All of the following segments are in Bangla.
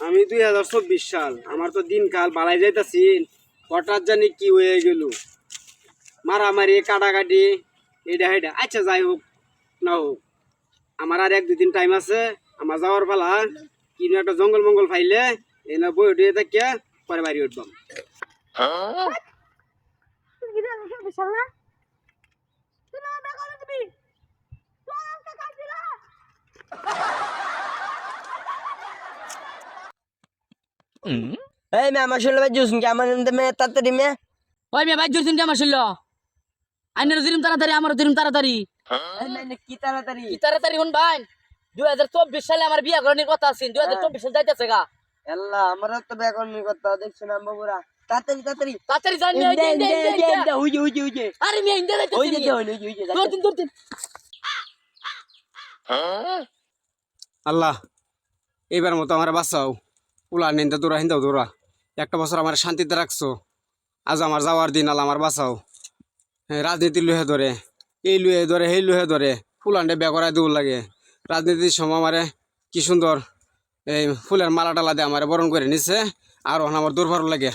আমি 2024 সাল, আমার তো দিনকাল বালাই যাইতাছি, হঠাৎ জানি কি হয়ে গেল, মারামারি কাটাকাটি এটা হেটা। আচ্ছা যাই হোক না হোক, আমার আর 1-2 দিন টাইম আছে, আমার যাওয়ার পালা। কিনো একটা জঙ্গল মঙ্গল ফাইলে এই না বই উঠে থাকিয়া পরে বাড়ি উঠবাম। এই মে আমার শুনলে ভাই জুসুন কি আমার মে তাড়াতাড়ি মে ওই মেয়ে ভাই জুরছিন কে আমার শুনল আইনের দিলাম তাড়াতাড়ি আমারও দিলাম তাড়াতাড়ি কি তাড়াতাড়ি কি তাড়াতাড়ি হন ভাই 2024 সালে আমার বিয়া করার কথা আছে 2024 সাল যাইতেছে গা আল্লাহ আমার তো ব্যাকরণের কথা দেখছ না বাবুরা তাড়াতাড়ি তাড়াতাড়ি তাড়াতাড়ি জানি উইজে আরে মেয়ে ইন্দা ওই যে যাইতেছে উইজে তোর দিন আল্লাহ এইবার মতো আমার বাঁচাও, উলা নিন্দা দৌড়া হিন্দা দৌড়া, একটা বছর আমার শান্তিতে রাখছো, আজ আমার যাওয়ার দিন। আল্লাহ আমার বাঁচাও। হ্যাঁ, রাজনীতি লুহে ধরে, এই লুহে ধরে, সেই লুহে ধরে, ফুলান্ডে বিয়া করাই দৌড় লাগে। রাজনীতির সময় আমারে কি সুন্দর এই ফুলের মালা টালা দিয়ে আমার বরণ করে নিচ্ছে, আর আমার দৌড় লাগে।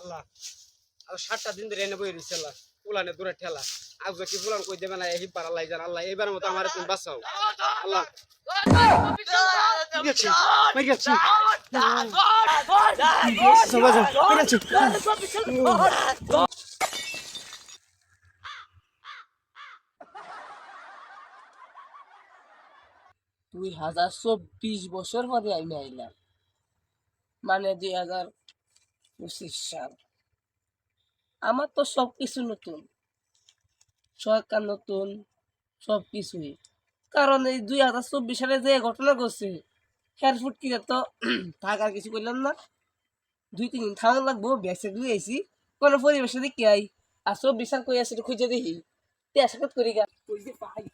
আল্লাহ 7টা দিন ধরে এনে বই রয়েছে, আল্লাহ ফুলানে দূরে ঠেলা, আজ কি ফুলান কই দেবে না, এই পারা লাই যান। আল্লাহ এবার মতো আমার তুমি বাঁচাও। আল্লাহ গেছি মাই গেছি সবাই গেছি। 2024 বছর পরে আমি আইলাম মানে 2025 সাল আমার তো সবকিছু নতুন, সরকার নতুন, সবকিছুই। কারণ এই 2024 সালে যে ঘটনা ঘটছে হেয়ার ফুট কিনে তো থাকার কিছু করলাম না, 2-3 দিন থাকা লাগবো। ব্যাগসে দিয়ে আইসি কোনো পরিবেশে দেখি আই, আর 24 সাল কই আছে খুঁজে দেখি সাক্ষাৎ করি গা কই যে পাই।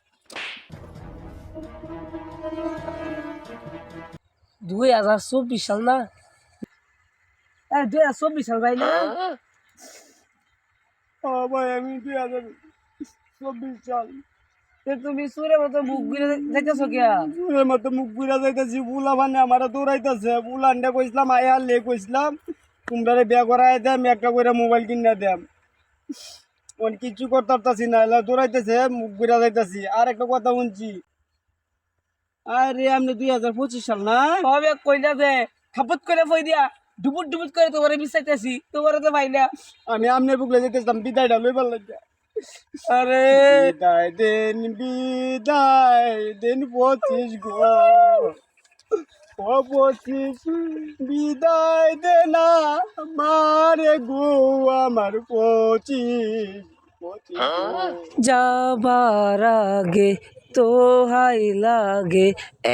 2024 সাল না, 2024 সাল ভাই না ভাই আমি 2024 সাল তুমি সুরে মতো মুখ ঘুরে দেখতেছো কিয়া চুরের মতো মুখ বুড়া যাইতেছি। বুলা মানে আমার দৌড়াইতেছে, বুলান্ডে কইছিলাম আয়া লে কইছিলাম তোমরা বিয়া করাই দেম, একটা করে মোবাইল কিনা দেম, অন কিছু করতে পারতাছি না, এলা দৌড়াইতেছে, মুখ বুড়া যাইতেছি। আর একটা কথা শুনছি, আরে আপনি 2025 সাল না সবে কইলা যে খাপত করে কই দিয়া ডুবুট ডুবুট করে তোমারে বিচাইতেছি, তোমারে তো ভাই না। আমি আমনে বুকলে যেতেছিলাম বিদায়টা লইবার লাগে। আরে বিদায় দিন 25 গো, ও 25 বিদায় দে না মারে গো, আমার 25 যাবার আগে তো হাই লাগে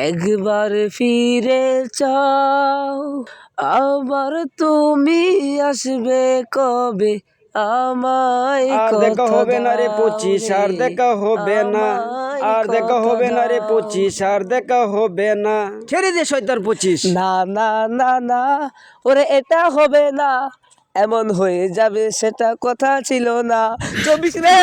একবার ফিরে চাও, আবার তুমি আসবে কবে আমায় আর দেখা হবে না রে 25, আর দেখা হবে না, আর দেখা হবে না রে 25, আর দেখা হবে না। ছেড়ে দে শয়তান 25। না না না না ওরে এটা হবে না, এমন হয়ে যাবে সেটা কথা ছিল না। 24 রে